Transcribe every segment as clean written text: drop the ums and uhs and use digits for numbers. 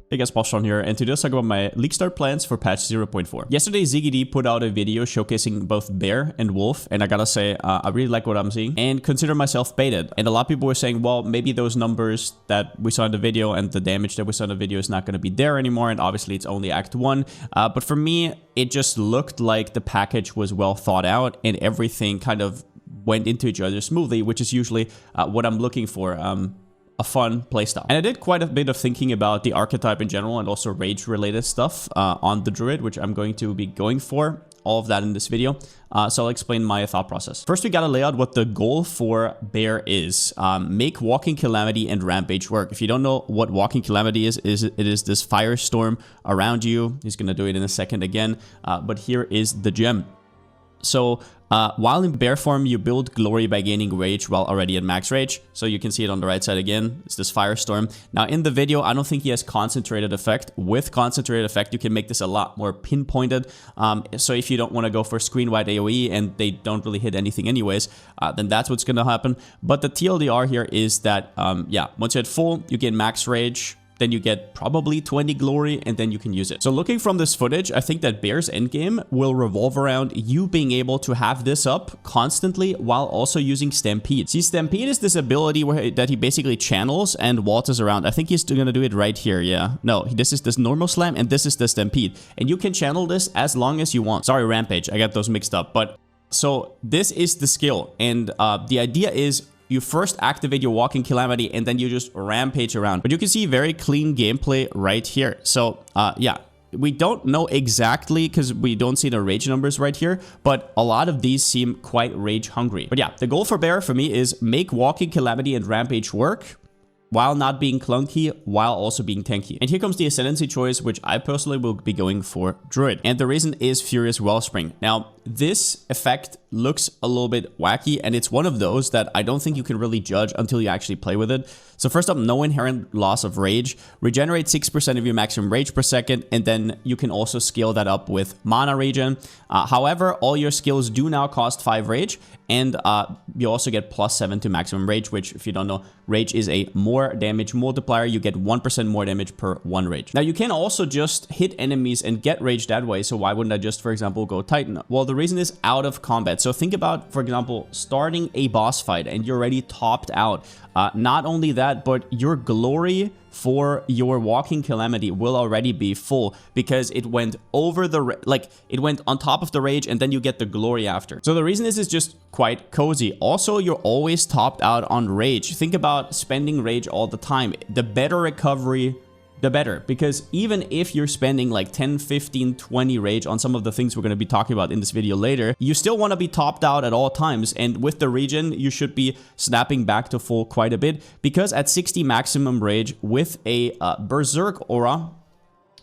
Hey guys, Palsteron here, and today let's talk about my Leaguestart plans for patch 0.4. Yesterday, ZiggyD put out a video showcasing both Bear and Wolf, and I gotta say, I really like what I'm seeing, and consider myself baited. And a lot of people were saying, well, maybe those numbers that we saw in the video and the damage that we saw in the video is not gonna be there anymore, and obviously it's only Act 1. But for me, it just looked like the package was well thought out, and everything kind of went into each other smoothly, which is usually what I'm looking for. A fun playstyle. And I did quite a bit of thinking about the archetype in general and also rage related stuff on the Druid, which I'm going to be going for. All of that in this video. So I'll explain my thought process. First, we gotta lay out what the goal for Bear is. Make Walking Calamity and Rampage work. If you don't know what Walking Calamity is it is this firestorm around you. He's gonna do it in a second again. But here is the gem. So while in Bear form, you build Glory by gaining Rage while already at max Rage. So you can see it on the right side again. It's this Firestorm. Now in the video, I don't think he has Concentrated Effect. With Concentrated Effect, you can make this a lot more pinpointed. So if you don't want to go for screen-wide AoE and they don't really hit anything anyways, then that's what's going to happen. But the TLDR here is that, yeah, once you hit full, you get max Rage. Then you get probably 20 glory, and then you can use it. So looking from this footage, I think that Bear's endgame will revolve around you being able to have this up constantly while also using Stampede. See, Stampede is this ability that he basically channels and waltzes around. I think he's gonna do it right here, yeah. No, this is this normal slam, and this is the Stampede. And you can channel this as long as you want. Sorry, Rampage, I got those mixed up. But so this is the skill, and the idea is you first activate your Walking Calamity and then you just rampage around. But you can see very clean gameplay right here. So yeah, we don't know exactly because we don't see the rage numbers right here, but a lot of these seem quite rage hungry. But yeah, the goal for Bear for me is make Walking Calamity and Rampage work while not being clunky, while also being tanky. And here comes the Ascendancy choice, which I personally will be going for Druid. And the reason is Furious Wellspring. Now, this effect looks a little bit wacky, and it's one of those that I don't think you can really judge until you actually play with it. So first up, no inherent loss of rage. Regenerate 6% of your maximum rage per second, and then you can also scale that up with mana regen. However, all your skills do now cost 5 rage, and you also get +7 to maximum rage, which, if you don't know, rage is a more damage multiplier. You get 1% more damage per 1 rage. Now, you can also just hit enemies and get rage that way, so why wouldn't I just, for example, go Titan? Well, the reason is out of combat. So think about, for example, starting a boss fight and you're already topped out. Not only that, but your glory for your Walking Calamity will already be full because it went over the, it went on top of the rage and then you get the glory after. So the reason this is just quite cozy. Also, you're always topped out on rage. Think about spending rage all the time. The better recovery, the better, because even if you're spending like 10, 15, 20 rage on some of the things we're going to be talking about in this video later, you still want to be topped out at all times. And with the regen, you should be snapping back to full quite a bit, because at 60 maximum rage with a Berserk aura,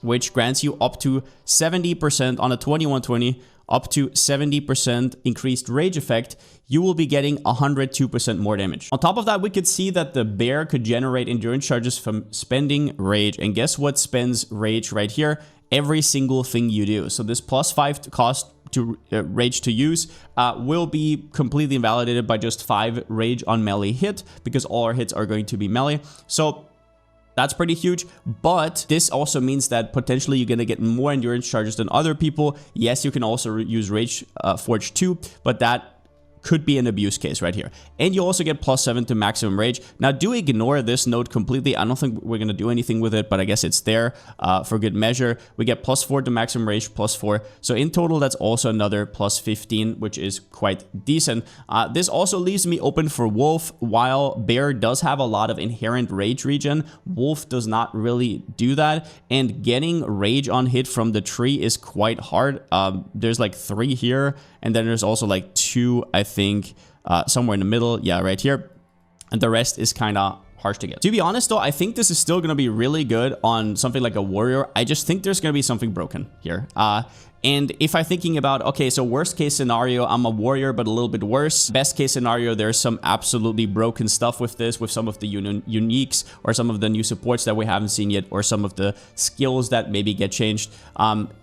which grants you up to 70% on a 2120, up to 70% increased rage effect, you will be getting 102% more damage. On top of that, we could see that the Bear could generate endurance charges from spending rage. And guess what spends rage right here? Every single thing you do. So this +5 cost to rage to use will be completely invalidated by just 5 rage on melee hit, because all our hits are going to be melee. So that's pretty huge, but this also means that potentially you're going to get more endurance charges than other people. Yes, you can also use Rage Forge 2, but that could be an abuse case right here. And you also get +7 to maximum rage. Now, do ignore this node completely. I don't think we're going to do anything with it, but I guess it's there for good measure. We get +4 to maximum rage, +4. So in total, that's also another +15, which is quite decent. This also leaves me open for Wolf. While Bear does have a lot of inherent rage regen, Wolf does not really do that. And getting rage on hit from the tree is quite hard. There's like 3 here, and then there's also like 2, I think, somewhere in the middle. Yeah, right here. And the rest is kind of harsh to get. To be honest, though, I think this is still going to be really good on something like a warrior. I just think there's going to be something broken here. And if I'm thinking about, okay, so worst case scenario, I'm a warrior, but a little bit worse. Best case scenario, there's some absolutely broken stuff with this, with some of the uniques or some of the new supports that we haven't seen yet, or some of the skills that maybe get changed.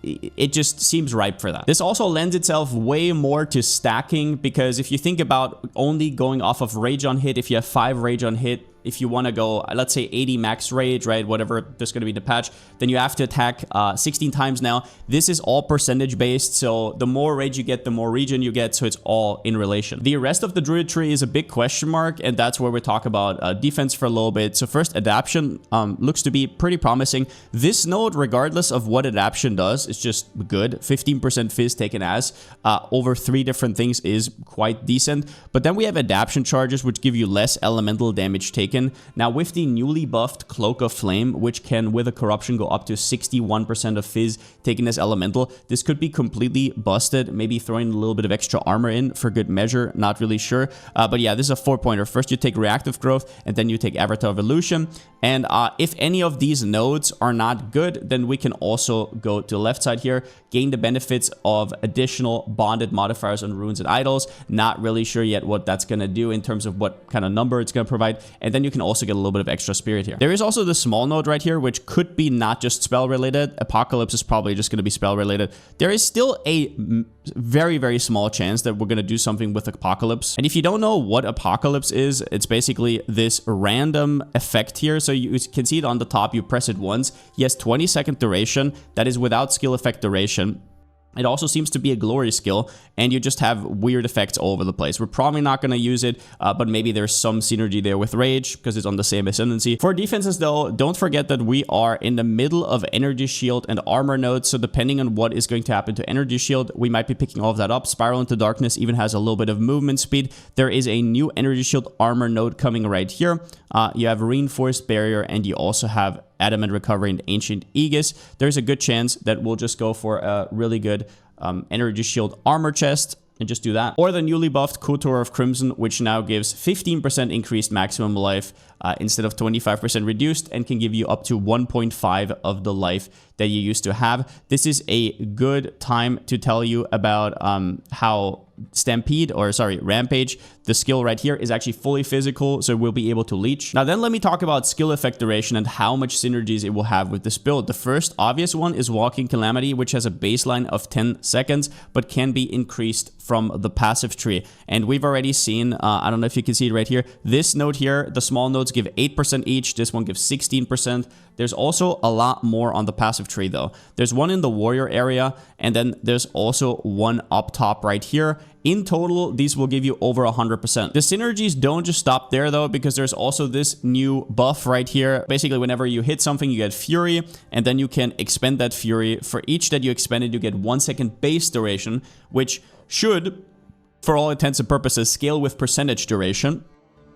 It just seems ripe for that. This also lends itself way more to stacking, because if you think about only going off of rage on hit, if you have 5 rage on hit, if you want to go, let's say 80 max rage, right, whatever there's going to be the patch, then you have to attack 16 times now. This is all percentage based, so the more rage you get, the more regen you get, so it's all in relation. The rest of the Druid tree is a big question mark, and that's where we talk about defense for a little bit. So first, adaption looks to be pretty promising. This node, regardless of what adaption does, is just good. 15% fizz taken as over 3 different things is quite decent. But then we have adaption charges, which give you less elemental damage taken. Now with the newly buffed Cloak of Flame, which can with a corruption go up to 61% of fizz taken as elemental, this could be completely busted. Maybe throwing a little bit of extra armor in for good measure, not really sure. But yeah, this is a 4-pointer. First you take reactive growth, and then you take Avatar Evolution. And if any of these nodes are not good, then we can also go to the left side here, gain the benefits of additional bonded modifiers on runes and idols. Not really sure yet what that's going to do in terms of what kind of number it's going to provide. And then you can also get a little bit of extra spirit here. There is also the small node right here, which could be not just spell related. Apocalypse is probably just going to be spell related. There is still a very, very small chance that we're going to do something with Apocalypse. And if you don't know what Apocalypse is, it's basically this random effect here. So you can see it on the top. You press it once. He has 20-second duration. That is without skill effect duration. It also seems to be a glory skill, and you just have weird effects all over the place. We're probably not going to use it, but maybe there's some synergy there with Rage, because it's on the same ascendancy. For defenses, though, don't forget that we are in the middle of Energy Shield and Armor nodes, so depending on what is going to happen to Energy Shield, we might be picking all of that up. Spiral into Darkness even has a little bit of movement speed. There is a new Energy Shield Armor node coming right here. You have Reinforced Barrier, and you also have Adamant Recovery and Ancient Aegis. There's a good chance that we'll just go for a really good Energy Shield Armor chest and just do that. Or the newly buffed Kotor of Crimson, which now gives 15% increased maximum life instead of 25% reduced, and can give you up to 1.5 of the life that you used to have. This is a good time to tell you about how Rampage, the skill right here, is actually fully physical, so we'll be able to leech. Now then, let me talk about skill effect duration and how much synergies it will have with this build. The first obvious one is Walking Calamity, which has a baseline of 10 seconds, but can be increased from the passive tree. And we've already seen, I don't know if you can see it right here, this node here, the small nodes give 8% each, this one gives 16%. There's also a lot more on the passive tree though. There's one in the warrior area, and then there's also one up top right here. In total, these will give you over 100%. The synergies don't just stop there though, because there's also this new buff right here. Basically, whenever you hit something, you get Fury, and then you can expend that Fury. For each that you expended, you get 1 second base duration, which should, for all intents and purposes, scale with percentage duration.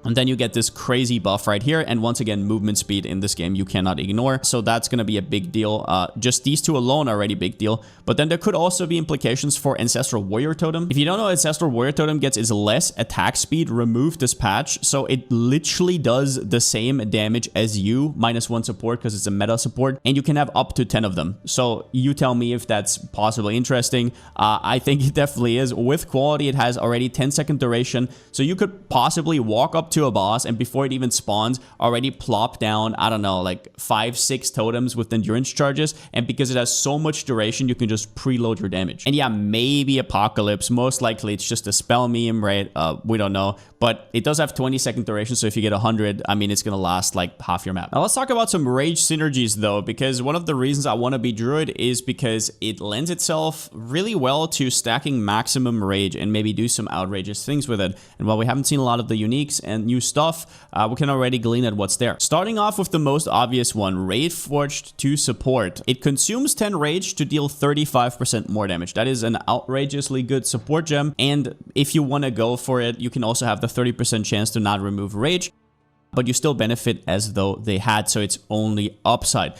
And then you get this crazy buff right here. And once again, movement speed in this game you cannot ignore. So that's going to be a big deal. Just these two alone are already a big deal. But then there could also be implications for Ancestral Warrior Totem. If you don't know, Ancestral Warrior Totem gets is less attack speed removed this patch. So it literally does the same damage as you, -1 support, because it's a meta support. And you can have up to 10 of them. So you tell me if that's possibly interesting. I think it definitely is. With quality, it has already 10-second duration. So you could possibly walk up to a boss, and before it even spawns, already plop down, I don't know, like 5-6 totems with endurance charges. And because it has so much duration, you can just preload your damage. And yeah, maybe Apocalypse. Most likely it's just a spell meme, right? We don't know. But it does have 20-second duration, so if you get 100, I mean, it's gonna last like half your map. Now let's talk about some Rage synergies though, because one of the reasons I want to be Druid is because it lends itself really well to stacking maximum Rage and maybe do some outrageous things with it. And while we haven't seen a lot of the uniques and new stuff, we can already glean at what's there. Starting off with the most obvious one, Raid Forged to support. It consumes 10 Rage to deal 35% more damage. That is an outrageously good support gem, and if you want to go for it, you can also have the 30% chance to not remove Rage, but you still benefit as though they had, so it's only upside.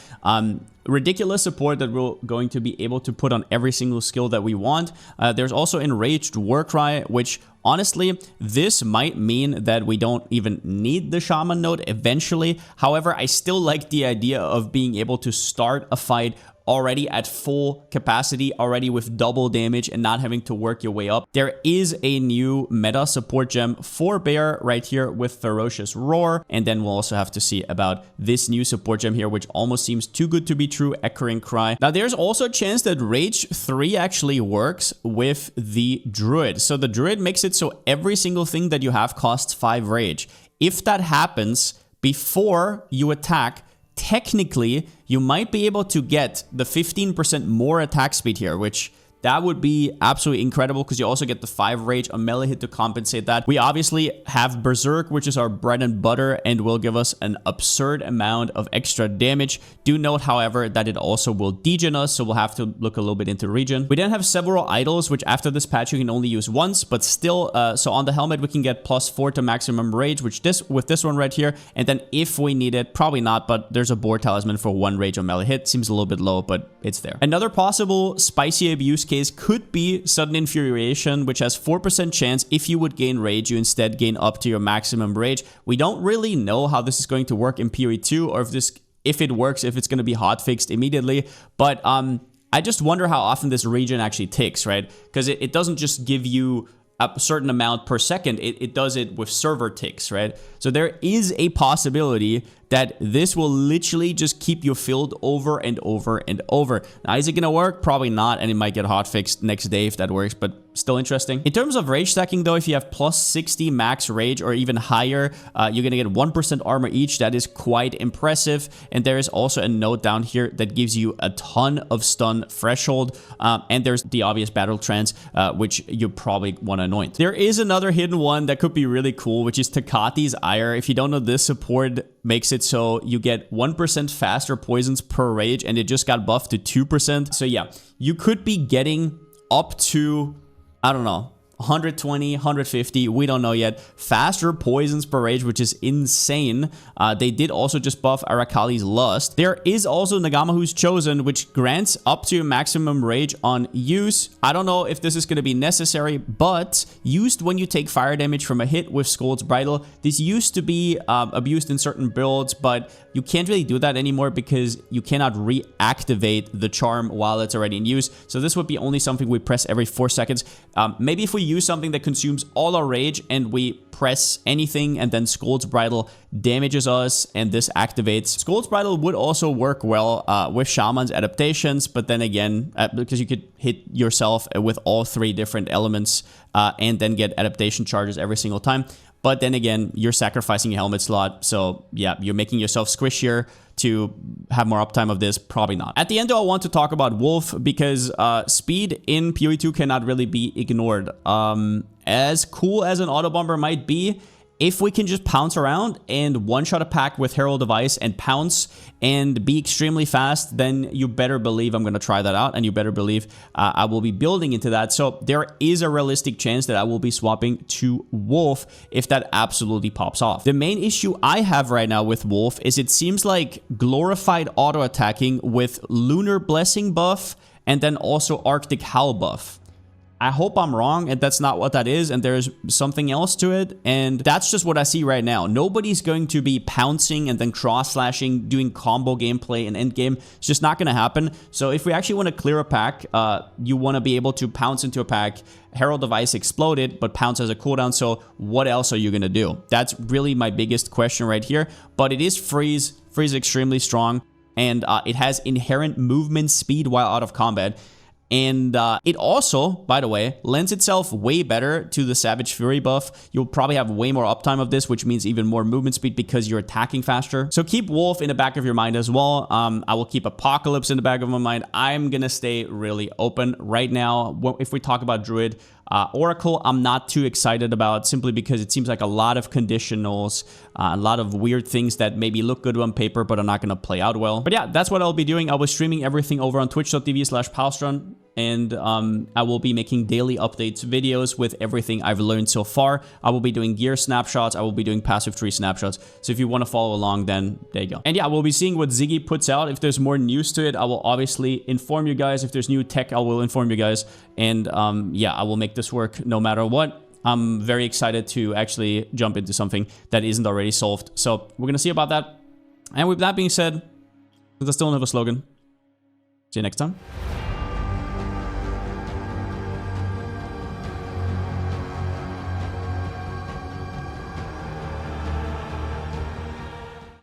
Ridiculous support that we're going to be able to put on every single skill that we want. There's also Enraged Warcry, which honestly, this might mean that we don't even need the Shaman node eventually. However, I still like the idea of being able to start a fight already at full capacity, already with double damage, and not having to work your way up. There is a new meta support gem for Bear right here with Ferocious Roar, and then we'll also have to see about this new support gem here, which almost seems too good to be true, Echoing Cry. Now there's also a chance that Rage 3 actually works with the Druid. So the Druid makes it so every single thing that you have costs 5 Rage. If that happens, before you attack, technically, you might be able to get the 15% more attack speed here, which that would be absolutely incredible because you also get the 5 rage on melee hit to compensate that. We obviously have Berserk, which is our bread and butter and will give us an absurd amount of extra damage. Do note, however, that it also will degen us, so we'll have to look a little bit into regen. We then have several idols, which after this patch you can only use once, but still, so on the helmet we can get +4 to maximum rage, which with this one right here, and then if we need it, probably not, but there's a boar talisman for 1 rage on melee hit. Seems a little bit low, but it's there. Another possible spicy abuse case could be Sudden Infuriation, which has 4% chance if you would gain rage, you instead gain up to your maximum rage. We don't really know how this is going to work in PoE 2, or if it works, if it's going to be hotfixed immediately, but I just wonder how often this regen actually ticks, right? Because it doesn't just give you a certain amount per second, it does it with server ticks, right? So there is a possibility that this will literally just keep you filled over and over and over. Now, is it gonna work? Probably not, and it might get hotfixed next day if that works, but still interesting. In terms of rage stacking though, if you have +60 max rage or even higher, you're gonna get 1% armor each. That is quite impressive. And there is also a note down here that gives you a ton of stun threshold. And there's the obvious battle trance, which you probably want to anoint. There is another hidden one that could be really cool, which is Takati's Ire. If you don't know, this support makes it so you get 1% faster poisons per rage, and it just got buffed to 2%. So yeah, you could be getting up to, I don't know, 120, 150, we don't know yet. Faster poisons per rage, which is insane. They did also just buff Arakali's Lust. There is also Nagamahu's Chosen, which grants up to maximum rage on use. I don't know if this is going to be necessary, but used when you take fire damage from a hit with Scold's Bridle. This used to be abused in certain builds, but you can't really do that anymore because you cannot reactivate the charm while it's already in use. So this would be only something we press every 4 seconds. Maybe if we use something that consumes all our rage and we press anything and then Scold's Bridle damages us and this activates. Scold's Bridle would also work well with Shaman's adaptations, but then again, because you could hit yourself with all 3 different elements and then get adaptation charges every single time. But then again, you're sacrificing your helmet slot, so yeah, you're making yourself squishier to have more uptime of this. Probably not. At the end, though, I want to talk about Wolf because speed in PoE 2 cannot really be ignored. As cool as an auto bomber might be, if we can just pounce around and one-shot a pack with Herald of Ice and pounce and be extremely fast, then you better believe I'm going to try that out, and you better believe I will be building into that. So there is a realistic chance that I will be swapping to Wolf if that absolutely pops off. The main issue I have right now with Wolf is it seems like glorified auto-attacking with Lunar Blessing buff and then also Arctic Howl buff. I hope I'm wrong and that's not what that is and there's something else to it, and that's just what I see right now. Nobody's going to be pouncing and then cross-slashing, doing combo gameplay and endgame. It's just not going to happen. So if we actually want to clear a pack, you want to be able to pounce into a pack. Herald of Ice exploded, but pounce has a cooldown, so what else are you going to do? That's really my biggest question right here, but it is freeze. Freeze is extremely strong, and it has inherent movement speed while out of combat. And it also, by the way, lends itself way better to the Savage Fury buff. You'll probably have way more uptime of this, which means even more movement speed because you're attacking faster. So keep Wolf in the back of your mind as well. I will keep Apocalypse in the back of my mind. I'm going to stay really open right now. If we talk about Druid, Oracle, I'm not too excited about simply because it seems like a lot of conditionals, a lot of weird things that maybe look good on paper but are not going to play out well. But yeah, that's what I'll be doing. I'll be streaming everything over on twitch.tv/Palsteron, and I will be making daily updates videos with everything I've learned so far. I will be doing gear snapshots. I will be doing passive tree snapshots. So if you want to follow along, then there you go. And yeah, we'll be seeing what Ziggy puts out. If there's more news to it, I will obviously inform you guys. If there's new tech, I will inform you guys. And yeah, I will make this work no matter what. I'm very excited to actually jump into something that isn't already solved. So we're going to see about that. And with that being said, because I still don't have a slogan, see you next time.